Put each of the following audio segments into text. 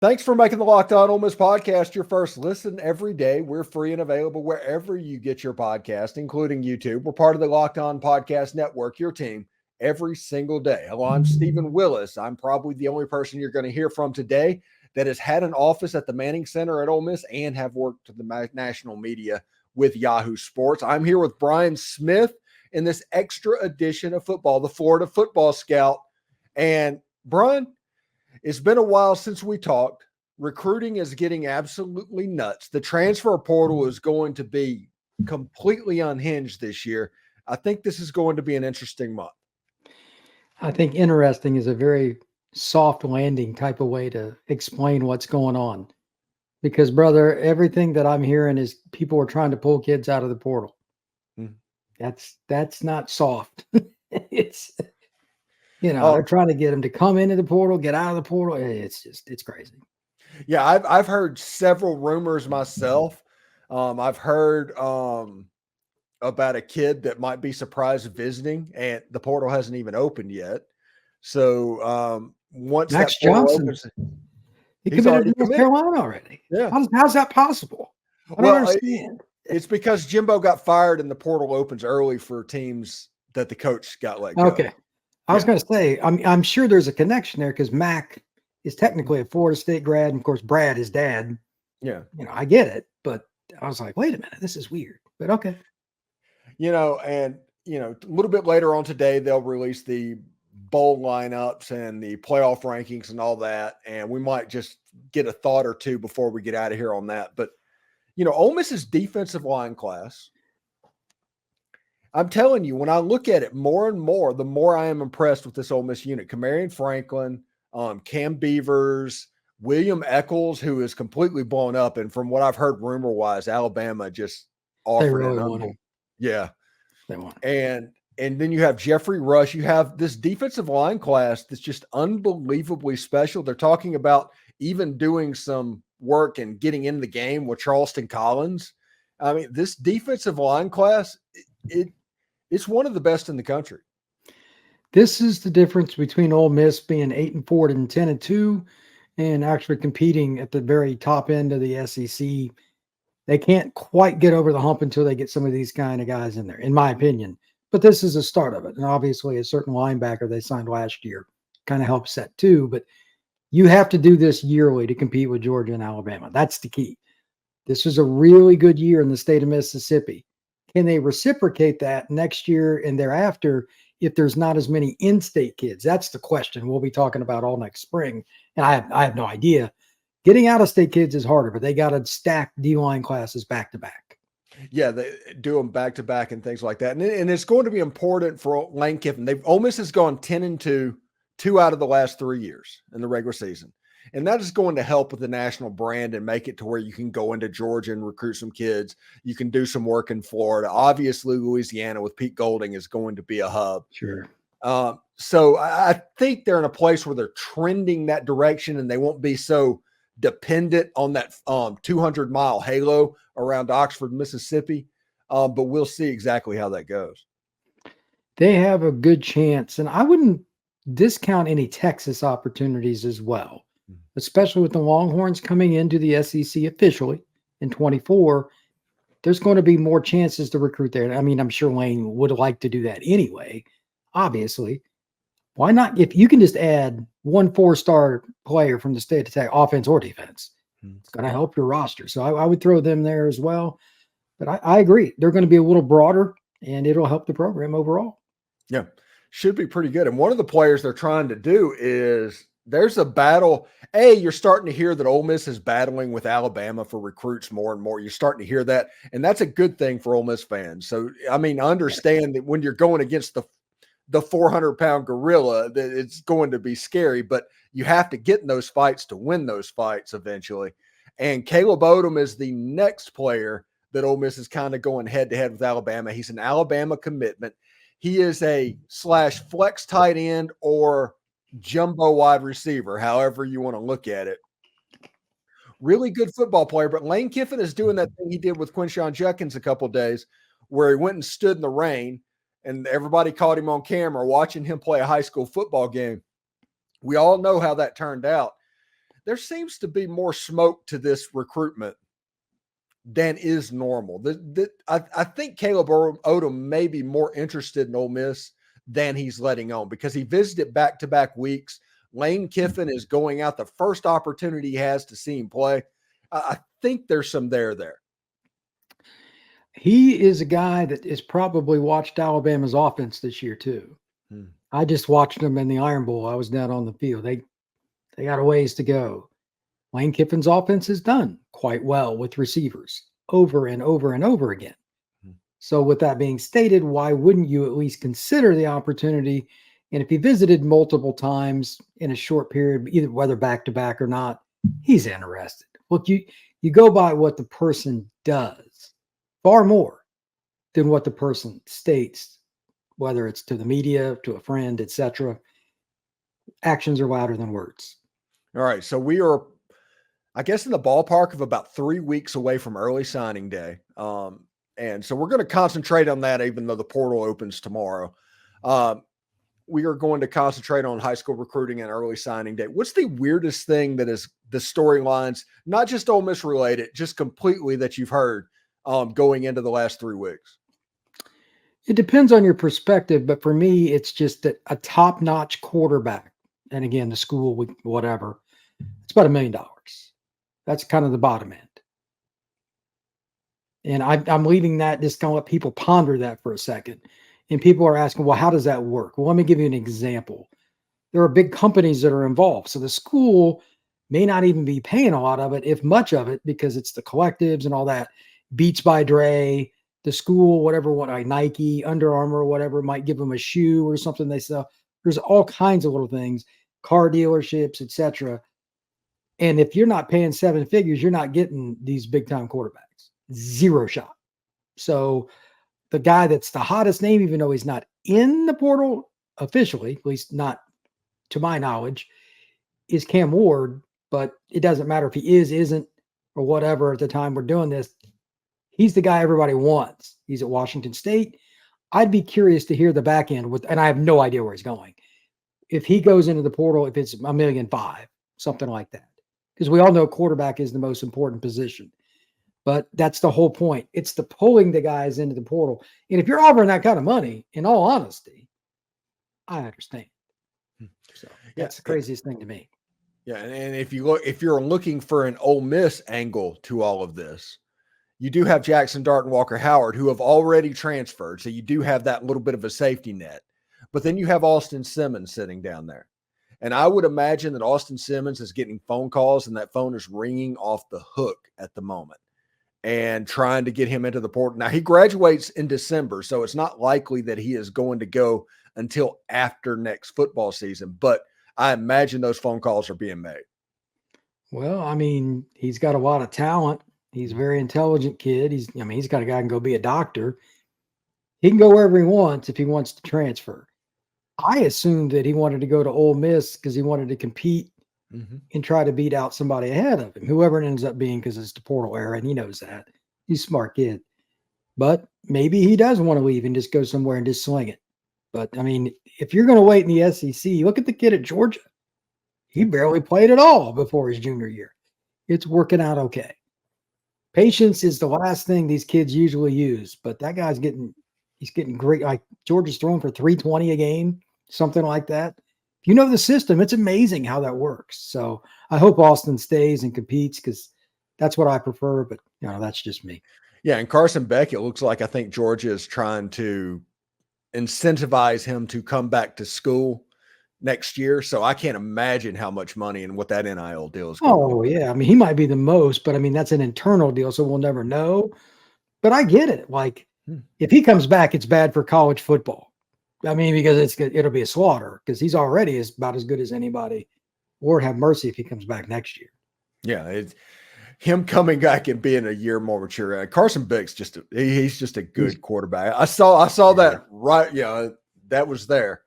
Thanks for making the Locked On Ole Miss podcast your first listen every day. We're free and available wherever you get your podcast, including YouTube. We're part of the Locked On Podcast Network, your team every single day. Hello, I'm Stephen Willis. I'm probably the only person you're going to hear from today that has had an office at the Manning Center at Ole Miss and have worked to the national media with Yahoo Sports. I'm here with Brian Smith in this extra edition of football, the Florida Football Scout. And Brian, it's been a while since we talked. Recruiting is getting absolutely nuts. The transfer portal is going to be completely unhinged this year. I think this is going to be an interesting month. I think interesting is a very soft landing type of way to explain what's going on. Because, brother, everything that I'm hearing is people are trying to pull kids out of the portal. That's not soft. It's... they're trying to get them to come into the portal, get out of the portal. It's crazy. Yeah, I've heard several rumors myself. I've heard about a kid that might be surprised visiting, and the portal hasn't even opened yet. So once Max that portal Johnson, opens, he committed to North Carolina already. Yeah, how's that possible? I don't understand. It's because Jimbo got fired, and the portal opens early for teams that the coach got let go. Okay. I was going to say, I'm sure there's a connection there because Mac is technically a Florida State grad. And of course, Brad, his dad. Yeah. I get it. But I was like, wait a minute, this is weird. But okay. A little bit later on today, they'll release the bowl lineups and the playoff rankings and all that. And we might just get a thought or two before we get out of here on that. But, Ole Miss's defensive line class, I'm telling you, when I look at it more and more, the more I am impressed with this Ole Miss unit. Kamarion Franklin, Cam Beavers, William Eccles, who is completely blown up. And from what I've heard rumor-wise, Alabama just offered him. Yeah. They want and then you have Jeffrey Rush. You have this defensive line class that's just unbelievably special. They're talking about even doing some work and getting in the game with Charleston Collins. I mean, this defensive line class, it's one of the best in the country. This is the difference between Ole Miss being 8-4 and 10-2 and actually competing at the very top end of the SEC. They can't quite get over the hump until they get some of these kind of guys in there, in my opinion. But this is a start of it. And obviously a certain linebacker they signed last year kind of helps that too. But you have to do this yearly to compete with Georgia and Alabama. That's the key. This was a really good year in the state of Mississippi. Can they reciprocate that next year and thereafter if there's not as many in-state kids? That's the question we'll be talking about all next spring. And I have no idea. Getting out-of-state kids is harder, but they got to stack D-line classes back-to-back. Yeah, they do them back-to-back and things like that. And it's going to be important for Lane Kiffin. Ole Miss has gone 10-2, 2 out of the last 3 years in the regular season. And that is going to help with the national brand and make it to where you can go into Georgia and recruit some kids. You can do some work in Florida. Obviously, Louisiana with Pete Golding is going to be a hub. Sure. So I think they're in a place where they're trending that direction and they won't be so dependent on that 200-mile halo around Oxford, Mississippi. But we'll see exactly how that goes. They have a good chance. And I wouldn't discount any Texas opportunities as well, especially with the Longhorns coming into the SEC officially in 24. There's going to be more chances to recruit there. I mean, I'm sure Lane would like to do that anyway, obviously. Why not? If you can just add 1 4-star player from the state of Texas, offense or defense, it's going to help your roster. So I would throw them there as well. But I agree. They're going to be a little broader, and it'll help the program overall. Yeah, should be pretty good. And one of the players they're trying to do is there's a battle. You're starting to hear that Ole Miss is battling with Alabama for recruits more and more. You're starting to hear that, and that's a good thing for Ole Miss fans. So, I mean, I understand that when you're going against the 400-pound gorilla, that it's going to be scary, but you have to get in those fights to win those fights eventually. And Caleb Odom is the next player that Ole Miss is kind of going head-to-head with Alabama. He's an Alabama commitment. He is a /flex tight end or jumbo wide receiver, however you want to look at it. Really good football player, but Lane Kiffin is doing that thing he did with Quinshon Judkins a couple of days where he went and stood in the rain, and everybody caught him on camera watching him play a high school football game. We all know how that turned out. there seems to be more smoke to this recruitment than is normal. I think Caleb Odom may be more interested in Ole Miss than he's letting on, because he visited back-to-back weeks. Lane Kiffin is going out the first opportunity he has to see him play. I think there's some there. He is a guy that has probably watched Alabama's offense this year too. I just watched them in the Iron Bowl. I was down on the field. They got a ways to go. Lane Kiffin's offense is done quite well with receivers over and over and over again. So with that being stated, why wouldn't you at least consider the opportunity? And if he visited multiple times in a short period, either whether back-to-back or not, he's interested. Look, you go by what the person does far more than what the person states, whether it's to the media, to a friend, etc. Actions are louder than words. All right. So we are, I guess, in the ballpark of about 3 weeks away from early signing day. And so we're going to concentrate on that, even though the portal opens tomorrow. We are going to concentrate on high school recruiting and early signing day. What's the weirdest thing that is the storylines, not just Ole Miss related, just completely, that you've heard going into the last 3 weeks? It depends on your perspective, but for me, it's just that a top-notch quarterback, and again, the school, whatever, it's about $1 million. That's kind of the bottom end. And I'm leaving that, just going to let people ponder that for a second. And people are asking, well, how does that work? Well, let me give you an example. There are big companies that are involved. So the school may not even be paying a lot of it, if much of it, because it's the collectives and all that. Beats by Dre, the school, whatever, like Nike, Under Armour, whatever, might give them a shoe or something they sell. There's all kinds of little things, car dealerships, etc. And if you're not paying 7 figures, you're not getting these big-time quarterbacks. Zero shot. So the guy that's the hottest name, even though he's not in the portal officially, at least not to my knowledge, is Cam Ward. But it doesn't matter if he is, isn't, or whatever at the time we're doing this. He's the guy everybody wants. He's at Washington State. I'd be curious to hear the back end and I have no idea where he's going. If he goes into the portal, if it's $1.5 million, something like that. Because we all know quarterback is the most important position. But that's the whole point. It's the pulling the guys into the portal. And if you're offering that kind of money, in all honesty, I understand. So that's the craziest thing to me. Yeah, and if you're looking for an Ole Miss angle to all of this, you do have Jackson Dart and Walker Howard, who have already transferred. So you do have that little bit of a safety net. But then you have Austin Simmons sitting down there. And I would imagine that Austin Simmons is getting phone calls, and that phone is ringing off the hook at the moment, and trying to get him into the portal. Now, he graduates in December, so it's not likely that he is going to go until after next football season. But I imagine those phone calls are being made. Well, I mean, he's got a lot of talent. He's a very intelligent kid. He's got a guy who can go be a doctor. He can go wherever he wants if he wants to transfer. I assumed that he wanted to go to Ole Miss because he wanted to compete and try to beat out somebody ahead of him, whoever it ends up being, because it's the portal era, and he knows that. He's a smart kid. But maybe he does want to leave and just go somewhere and just sling it. But, I mean, if you're going to wait in the SEC, look at the kid at Georgia. He barely played at all before his junior year. It's working out okay. Patience is the last thing these kids usually use, but that guy's getting great. Like Georgia's throwing for 320 a game, something like that. If you know the system, it's amazing how that works. So I hope Austin stays and competes, because that's what I prefer, but that's just me. Yeah, and Carson Beck, it looks like, I think Georgia is trying to incentivize him to come back to school next year. So I can't imagine how much money and what that NIL deal is going to be. Yeah. I mean, he might be the most, but I mean, that's an internal deal, so we'll never know. But I get it. Like, if he comes back, it's bad for college football. I mean, because it'll be a slaughter, because he's already about as good as anybody. Lord have mercy if he comes back next year. Yeah, it's him coming back and being a year more mature. Carson Beck's he's just a good quarterback. I saw that right. Yeah, that was there,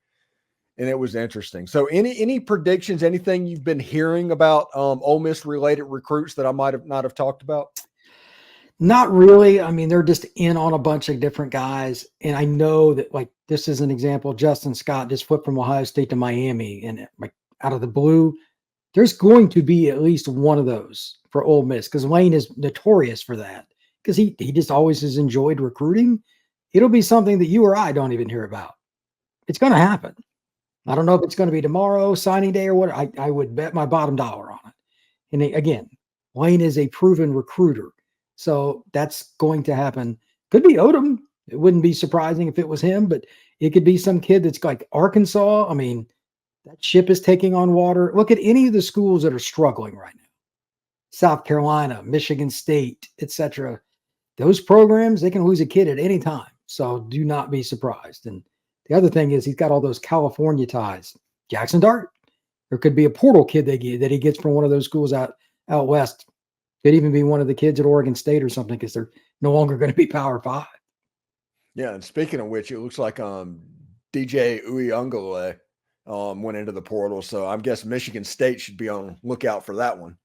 and it was interesting. So, any predictions? Anything you've been hearing about Ole Miss related recruits that I might not have talked about? Not really. I mean, they're just in on a bunch of different guys. And I know that, like, this is an example. Justin Scott just flipped from Ohio State to Miami, and like out of the blue, There's going to be at least one of those for Ole Miss because Lane is notorious for that because he just always has enjoyed recruiting. It'll be something that you or I don't even hear about. It's going to happen. I don't know if it's going to be tomorrow, signing day, or what. I would bet my bottom dollar on it. And again, Wayne is a proven recruiter. So that's going to happen. Could be Odom. It wouldn't be surprising if it was him, but it could be some kid that's like Arkansas. I mean, that ship is taking on water. Look at any of the schools that are struggling right now. South Carolina, Michigan State, etc. Those programs, they can lose a kid at any time. So do not be surprised. And the other thing is he's got all those California ties. Jackson Dart. There could be a portal kid that he gets from one of those schools out west. Could even be one of the kids at Oregon State or something because they're no longer going to be Power 5. Yeah, and speaking of which, it looks like DJ Uyunglele went into the portal. So I'm guessing Michigan State should be on lookout for that one.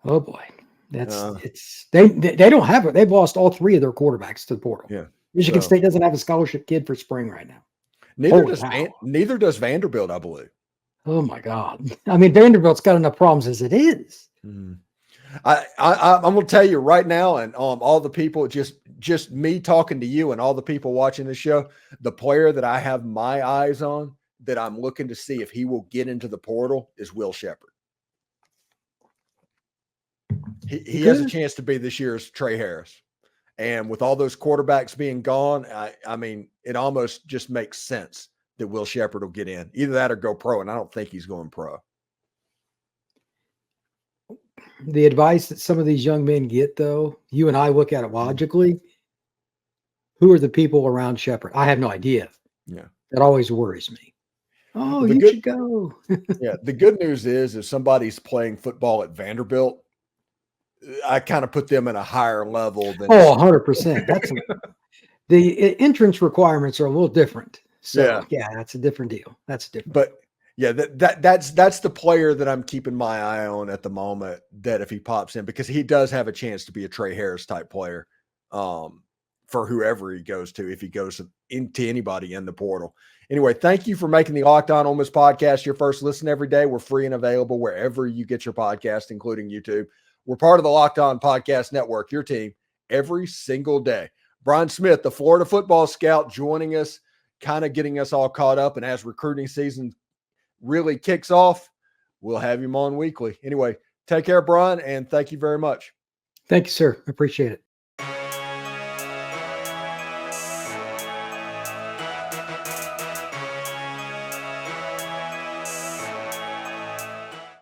Oh boy. They don't have it. They've lost all 3 of their quarterbacks to the portal. Yeah. Michigan State doesn't have a scholarship kid for spring right now. Neither does Vanderbilt, I believe. Oh my God. I mean, Vanderbilt's got enough problems as it is. Mm-hmm. I'm going to tell you right now, and all the people, just me talking to you and all the people watching this show, the player that I have my eyes on that I'm looking to see if he will get into the portal is Will Shepherd. He has a chance to be this year's Trey Harris. And with all those quarterbacks being gone, I mean, it almost just makes sense that Will Shepherd will get in. Either that or go pro, and I don't think he's going pro. The advice that some of these young men get, though, you and I look at it logically. Who are the people around Shepherd? I have no idea. Yeah. That always worries me. Oh, you should go. Yeah. The good news is if somebody's playing football at Vanderbilt, I kind of put them in a higher level than 100%. That's the entrance requirements are a little different. So yeah, that's a different deal. That's different. But yeah, that's the player that I'm keeping my eye on at the moment, that if he pops in, because he does have a chance to be a Trey Harris type player for whoever he goes to, if he goes into anybody in the portal. Anyway, thank you for making the Locked On Ole Miss podcast your first listen every day. We're free and available wherever you get your podcast, including YouTube. We're part of the Locked On Podcast Network, your team every single day. Brian Smith, the Florida football scout, joining us, kind of getting us all caught up. And as recruiting season really kicks off, we'll have him on weekly. Anyway, take care, Brian, and thank you very much. Thank you, sir. I appreciate it.